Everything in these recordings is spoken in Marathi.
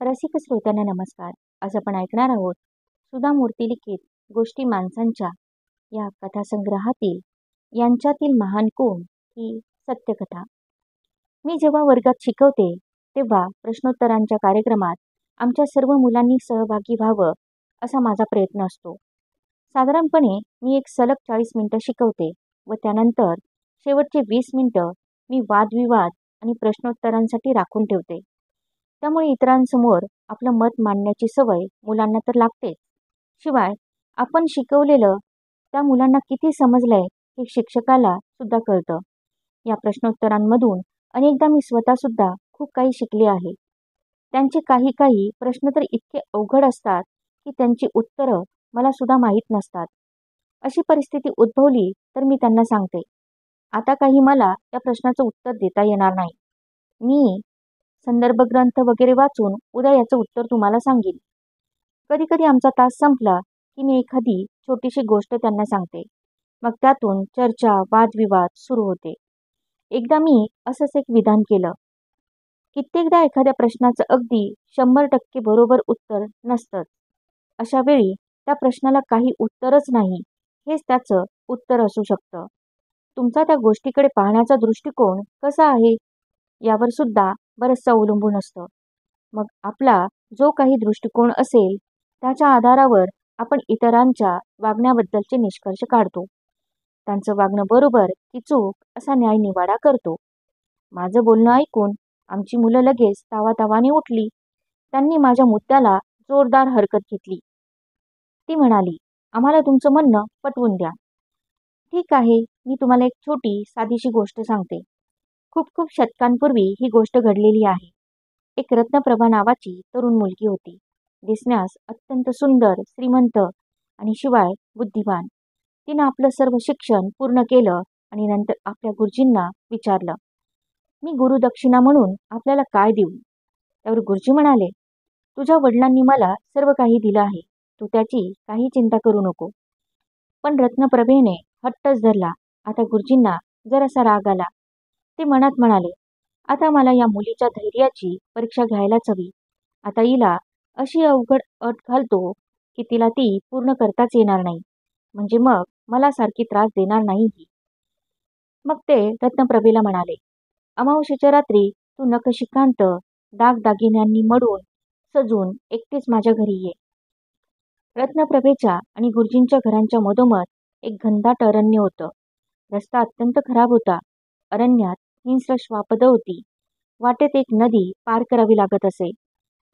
रसिक श्रोत्यांना नमस्कार. आज आपण ऐकणार आहोत सुधा मूर्ती लिखित गोष्टी माणसांच्या या कथासंग्रहातील यांच्यातील महान कोण ही सत्यकथा. मी जेव्हा वर्गात शिकवते तेव्हा प्रश्नोत्तरांच्या कार्यक्रमात आमच्या सर्व मुलांनी सहभागी व्हावं असा माझा प्रयत्न असतो. साधारणपणे मी एक सलग 40 मिनिटं शिकवते व त्यानंतर शेवटचे 20 मिनिटं मी वादविवाद आणि प्रश्नोत्तरांसाठी राखून ठेवते. त्यामुळे इतरांसमोर आपलं मत मांडण्याची सवय मुलांना तर लागतेच. शिवाय आपण शिकवलेलं त्या मुलांना किती समजलंय हे शिक्षकाला सुद्धा कळतं. या प्रश्नोत्तरांमधून अनेकदा मी स्वतःसुद्धा खूप काही शिकले आहे. त्यांचे काही काही प्रश्न तर इतके अवघड असतात की त्यांची उत्तरं मला सुद्धा माहीत नसतात. अशी परिस्थिती उद्भवली तर मी त्यांना सांगते, आता काही मला या प्रश्नाचं उत्तर देता येणार नाही. मी संदर्भ ग्रंथ वगैरे वाचून उद्या याचं उत्तर तुम्हाला सांगेन. कधी कधी आमचा तास संपला की मी एखादी छोटीशी गोष्ट त्यांना सांगते. मग त्यातून चर्चा वादविवाद सुरू होते. एकदा मी असंच एक विधान केलं. कित्येकदा एखाद्या प्रश्नाचं अगदी 100% बरोबर उत्तर नसतंच. अशा वेळी त्या प्रश्नाला काही उत्तरच नाही हेच त्याचं उत्तर असू शकतं. तुमचा त्या गोष्टीकडे पाहण्याचा दृष्टिकोन कसा आहे यावर सुद्धा बरंचसं अवलंबून असतं. मग आपला जो काही दृष्टिकोन असेल त्याच्या आधारावर आपण इतरांच्या वागण्याबद्दलचे निष्कर्ष काढतो. त्यांचं वागणं बरोबर की चूक असा न्यायनिवाडा करतो. माझं बोलणं ऐकून आमची मुलं लगेच तावातावाने उठली. त्यांनी माझ्या मुद्द्याला जोरदार हरकत घेतली. ती म्हणाली, आम्हाला तुमचं म्हणणं पटवून द्या. ठीक आहे, मी तुम्हाला एक छोटी साधीशी गोष्ट सांगते. खूप खूप शतकांपूर्वी ही गोष्ट घडलेली आहे. एक रत्नप्रभा नावाची तरुण मुलगी होती. दिसण्यास अत्यंत सुंदर, श्रीमंत आणि शिवाय बुद्धिवान. तिनं आपलं सर्व शिक्षण पूर्ण केलं आणि नंतर आपल्या गुरुजींना विचारलं, मी गुरुदक्षिणा म्हणून आपल्याला काय देऊ? त्यावर गुरुजी म्हणाले, तुझ्या वडिलांनी मला सर्व काही दिलं आहे. तू त्याची काही चिंता करू नको. पण रत्नप्रभेने हट्टच धरला. आता गुरुजींना जरासा राग आला. ते मनात म्हणाले, आता मला या मुलीच्या धैर्याची परीक्षा घ्यायलाच हवी. आता हिला अशी अवघड अट घालतो की तिला ती पूर्ण करताच येणार नाही. म्हणजे मग मला सारखी त्रास देणार नाही ही. मग ते रत्नप्रभेला म्हणाले, अमावस्येच्या रात्री तू नखशिखांत दागदागिन्यांनी मडून सजून एकटीच माझ्या घरी ये. रत्नप्रभेच्या आणि गुरुजींच्या घरांच्या मधोमध एक घनदाट अरण्य होतं. रस्ता अत्यंत खराब होता. अरण्यात हिंस्र श्वापदं होती. वाटेत एक नदी पार करावी लागत असे.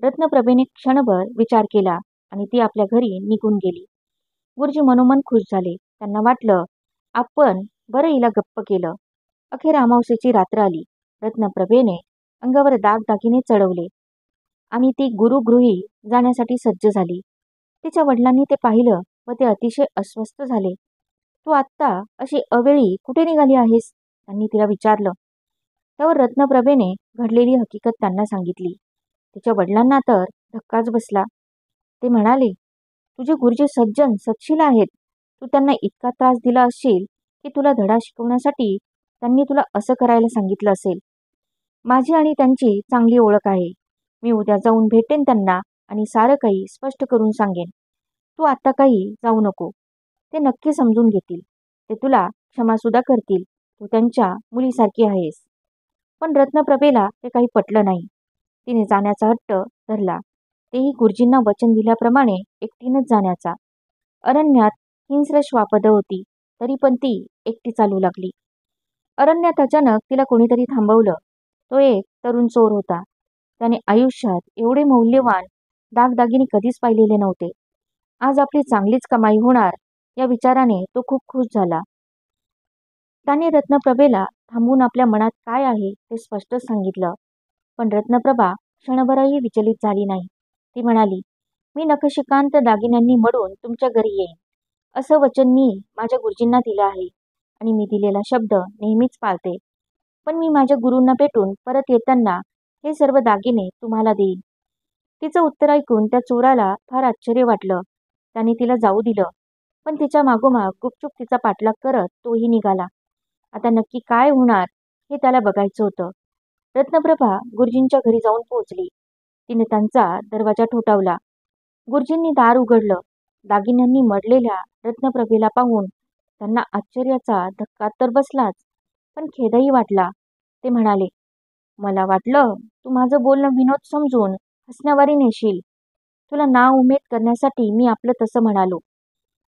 रत्नप्रभेने क्षणभर विचार केला आणि ती आपल्या घरी निघून गेली. गुरुजी मनोमन खुश झाले. त्यांना वाटलं, आपण बरं हिला गप्प केलं. अखेर अमावस्येची रात्र आली. रत्नप्रभेने अंगावर दागदागिने चढवले आणि ती गुरुगृही जाण्यासाठी सज्ज झाली. तिच्या वडिलांनी ते पाहिलं व ते अतिशय अस्वस्थ झाले. तू आत्ता अशी अवेळी कुठे निघाली आहेस? त्यांनी तिला विचारलं. त्यावर रत्नप्रभेने घडलेली हकीकत त्यांना सांगितली. तिच्या वडिलांना तर धक्काच बसला. ते म्हणाले, तुझे गुरुजी सज्जन सत्शील आहेत. तू त्यांना इतका त्रास दिला असशील की तुला धडा शिकवण्यासाठी त्यांनी तुला असं करायला सांगितलं असेल. माझी आणि त्यांची चांगली ओळख आहे. मी उद्या जाऊन भेटेन त्यांना आणि सारं काही स्पष्ट करून सांगेन. तू आता काही जाऊ नको. ते नक्की समजून घेतील. ते तुला क्षमासुद्धा करतील. तू त्यांच्या मुलीसारखी आहेस. पण रत्नप्रभेला ते काही पटलं नाही. तिने जाण्याचा हट्ट धरला. तेही गुरुजींना वचन दिल्याप्रमाणे एकटीनंच जाण्याचा. अरण्यात हिंस्र श्वापदं होती, तरी पण ती एकटी चालू लागली. अरण्यात अचानक तिला कोणीतरी थांबवलं. तो एक तरुण चोर होता. त्याने आयुष्यात एवढे मौल्यवान दागदागिने कधीच पाहिलेले नव्हते. आज आपली चांगलीच कमाई होणार या विचाराने तो खूप खुश झाला. त्याने रत्नप्रभेला थांबून आपल्या मनात काय आहे ते स्पष्ट सांगितलं. पण रत्नप्रभा क्षणभरही विचलित झाली नाही. ती म्हणाली, मी नखशिखांत दागिन्यांनी मडून तुमच्या घरी येईन. असं वचन मी माझ्या गुरुजींना दिलं आहे आणि मी दिलेला शब्द नेहमीच पाळते. पण मी माझ्या गुरूंना भेटून परत येताना हे सर्व दागिने तुम्हाला देईन. तिचं उत्तर ऐकून त्या चोराला फार आश्चर्य वाटलं. त्याने तिला जाऊ दिलं. पण तिच्या मागोमाग गुपचूप तिचा पाठलाग करत तोही निघाला. आता नक्की काय होणार हे त्याला बघायचं होतं. रत्नप्रभा गुरुजींच्या घरी जाऊन पोहोचली. तिने त्यांचा दरवाजा ठोठावला. गुरुजींनी दार उघडलं. दागिन्यांनी मडलेल्या रत्नप्रभेला पाहून त्यांना आश्चर्याचा धक्का तर बसलाच, पण खेदही वाटला. ते म्हणाले, मला वाटलं तू माझं बोलणं विनोद समजून हसण्यावारी नेशील. तुला नाउमेद करण्यासाठी मी आपलं तसं म्हणालो.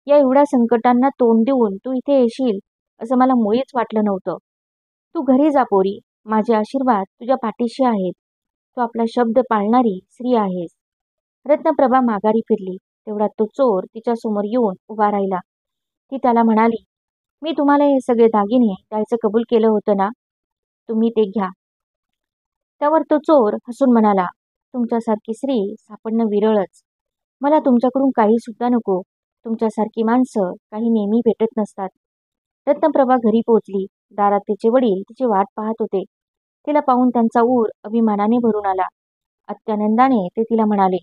या एवढ्या संकटांना तोंड देऊन तू इथे येशील असं मला मुळीच वाटलं नव्हतं. तू घरी जा पोरी. माझे आशीर्वाद तुझ्या पाठीशी आहेत. तू आपला शब्द पाळणारी स्त्री आहेस. रत्नप्रभा माघारी फिरली. तेवढ्यात तो चोर तिच्या समोर येऊन उभा राहिला. ती त्याला म्हणाली, मी तुम्हाला हे सगळे दागिने द्यायचं कबूल केलं होतं ना, तुम्ही ते घ्या. त्यावर तो चोर हसून म्हणाला, तुमच्यासारखी स्त्री सापडणं विरळच. मला तुमच्याकडून काही सुद्धा नको. तुमच्यासारखी माणसं काही नेहमी भेटत नसतात. रत्नप्रभा घरी पोहोचली. दारात तिचे वडील तिची वाट पाहत होते. तिला पाहून त्यांचा ऊर अभिमानाने भरून आला. अत्यानंदाने ते तिला म्हणाले,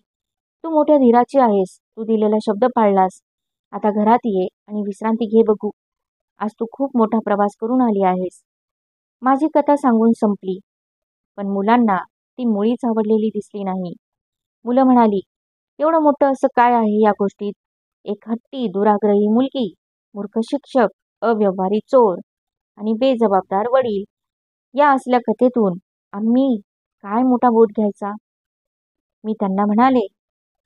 तू मोठ्या धीराची आहेस. तू दिलेला शब्द पाळलास. आता घरात ये आणि विश्रांती घे बघू. आज तू खूप मोठा प्रवास करून आली आहेस. माझी कथा सांगून संपली. पण मुलांना ती मुळीच आवडलेली दिसली नाही. मुलं म्हणाली, एवढं मोठं असं काय आहे या गोष्टीत? एक हट्टी दुराग्रही मुलगी, मूर्ख शिक्षक, अव्यवहारी चोर आणि बेजबाबदार वडील, या असल्या कथेतून आम्ही काय मोठा बोध घ्यायचा? मी त्यांना म्हणाले,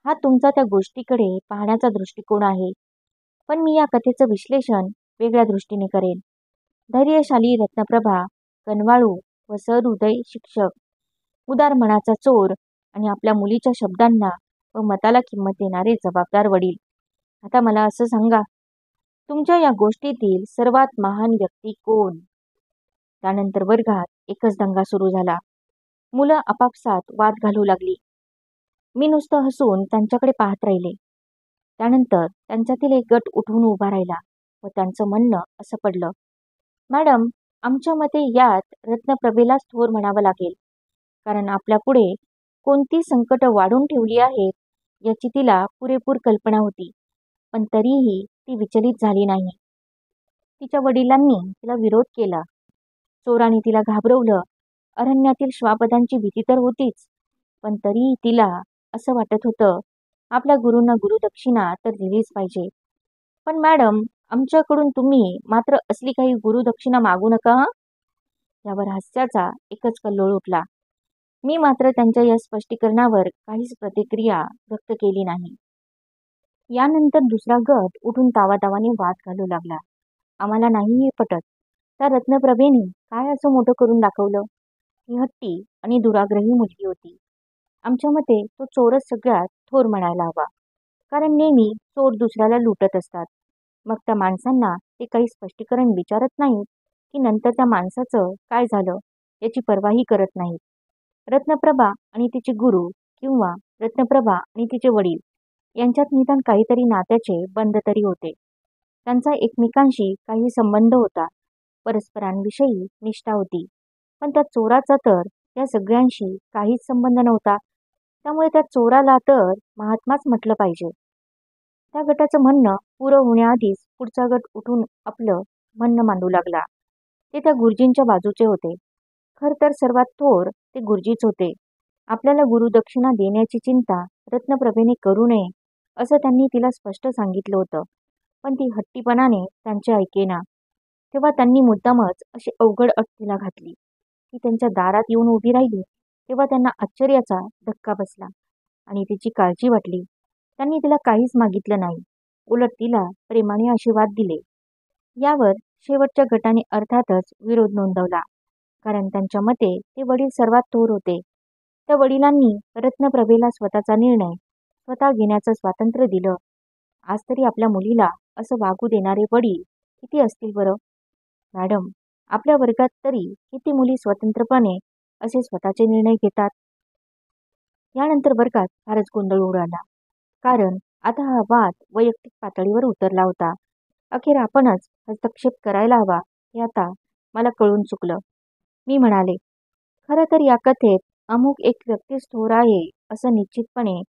हा तुमचा त्या गोष्टीकडे पाहण्याचा दृष्टिकोन आहे. पण मी या कथेचं विश्लेषण वेगळ्या दृष्टीने करेन. धैर्यशाली रत्नप्रभा, कनवाळू व सहृदय शिक्षक, उदार मनाचा चोर आणि आपल्या मुलीच्या शब्दांना व मताला किंमत देणारे जबाबदार वडील. आता मला असं सांगा, तुमच्या या गोष्टीतील सर्वात महान व्यक्ती कोण? त्यानंतर वर्गात एकच दंगा सुरू झाला. मुलं आपापसात वाद घालू लागली. मी नुसतं हसून त्यांच्याकडे पाहत राहिले. त्यानंतर त्यांच्यातील एक गट उठून उभा राहिला व त्यांचं म्हणणं असं पडलं, मॅडम, आमच्या मते यात रत्नप्रभेलाच थोर म्हणावं लागेल. कारण आपल्या पुढे कोणती संकट वाढून ठेवली आहेत याची तिला पुरेपूर कल्पना होती. पण तरीही ती विचलित झाली नाही. तिच्या वडिलांनी तिला विरोध केला. चोराने तिला घाबरवलं. अरण्यातील श्वापदांची भीती तर होतीच. पण तरीही तिला असं वाटत होतं, आपल्या गुरूंना गुरुदक्षिणा तर दिलीच पाहिजे. पण मॅडम, आमच्याकडून तुम्ही मात्र असली काही गुरुदक्षिणा मागू नका हं. यावर हास्याचा एकच कल्लोळ उठला. मी मात्र त्यांच्या या स्पष्टीकरणावर काहीच प्रतिक्रिया व्यक्त केली नाही. यानंतर दुसरा गट उठून तावातावाने वाद घालू लागला. आम्हाला नाही हे पटत. त्या रत्नप्रभेने काय असं मोठं करून दाखवलं? ही हट्टी आणि दुराग्रही मुलगी होती. आमच्या मते तो चोरच सगळ्यात थोर म्हणायला हवा. कारण नेहमी चोर दुसऱ्याला लुटत असतात. मग त्या माणसांना ते काही स्पष्टीकरण विचारत नाहीत की नंतर त्या माणसाचं काय झालं याची पर्वाही करत नाहीत. रत्नप्रभा आणि तिचे गुरु किंवा रत्नप्रभा आणि तिचे वडील यांच्यात निदान काहीतरी नात्याचे बंध तरी होते. त्यांचा एकमेकांशी काही संबंध होता. परस्परांविषयी निष्ठा होती. पण त्या चोराचा तर या सगळ्यांशी काहीच संबंध नव्हता. त्यामुळे त्या चोराला तर महात्माच म्हटलं पाहिजे. त्या गटाचं म्हणणं पुरं होण्याआधीच पुढचा गट उठून आपलं म्हणणं मांडू लागला. ते त्या गुरुजींच्या बाजूचे होते. खर तर सर्वात थोर ते गुरुजीच होते. आपल्याला गुरुदक्षिणा देण्याची चिंता रत्नप्रभेने करू नये असं त्यांनी तिला स्पष्ट सांगितलं होतं. पण ती हट्टीपणाने त्यांचे ऐकेना. तेव्हा त्यांनी मुद्दामच अशी अवघड अट तिला घातली. ती त्यांच्या दारात येऊन उभी राहिली तेव्हा त्यांना आश्चर्याचा धक्का बसला आणि तिची काळजी वाटली. त्यांनी तिला काहीच मागितलं नाही. उलट तिला प्रेमाने आशीर्वाद दिले. यावर शेवटच्या गटाने अर्थातच विरोध नोंदवला. कारण त्यांच्या मते ते वडील सर्वात थोर होते. त्या वडिलांनी रत्नप्रभेला स्वतःचा निर्णय स्वतः घेण्याचं स्वातंत्र्य दिलं. आज तरी आपल्या मुलीला असं वागू देणारे वडील किती असतील बरं? मॅडम, आपल्या वर्गात तरी किती मुली स्वतंत्रपणे असे स्वतःचे निर्णय घेतात? यानंतर वर्गात फारच गोंधळ उडाला. कारण आता हा वाद वैयक्तिक पातळीवर उतरला होता. अखेर आपणच हस्तक्षेप करायला हवा हे आता मला कळून चुकलं. मी म्हणाले, खरं तर या कथेत अमुक एक व्यक्तीच थोर आहे असं निश्चितपणे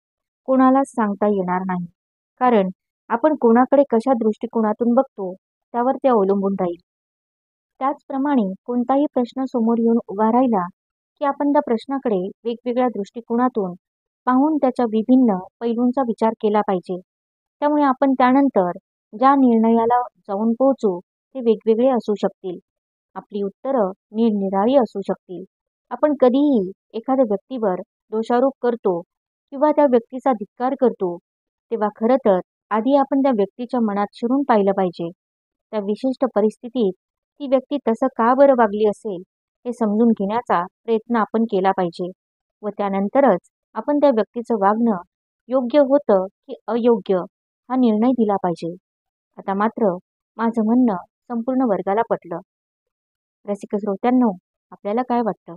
कोणालाच सांगता येणार नाही. कारण आपण कोणाकडे कशा दृष्टिकोनातून बघतो त्यावर ते अवलंबून राहील. त्याचप्रमाणे कोणताही प्रश्न समोर येऊन उभा राहिला की आपण त्या प्रश्नाकडे वेगवेगळ्या दृष्टिकोनातून पाहून त्याच्या विभिन्न पैलूंचा विचार केला पाहिजे. त्यामुळे आपण त्यानंतर ज्या निर्णयाला जाऊन पोहोचू ते वेगवेगळे असू शकतील. आपली उत्तरं निरनिराळी असू शकतील. आपण कधीही एखाद्या व्यक्तीवर दोषारोप करतो किंवा त्या व्यक्तीचा धिक्कार करतो, तेव्हा खरं तर आधी आपण त्या व्यक्तीच्या मनात शिरून पाहिलं पाहिजे. त्या विशिष्ट परिस्थितीत ती व्यक्ती तसं का बरं वागली असेल हे समजून घेण्याचा प्रयत्न आपण केला पाहिजे व त्यानंतरच आपण त्या व्यक्तीचं वागणं योग्य होतं की अयोग्य हा निर्णय दिला पाहिजे. आता मात्र माझं म्हणणं संपूर्ण वर्गाला पटलं. रसिक श्रोत्यांनो, आपल्याला काय वाटतं?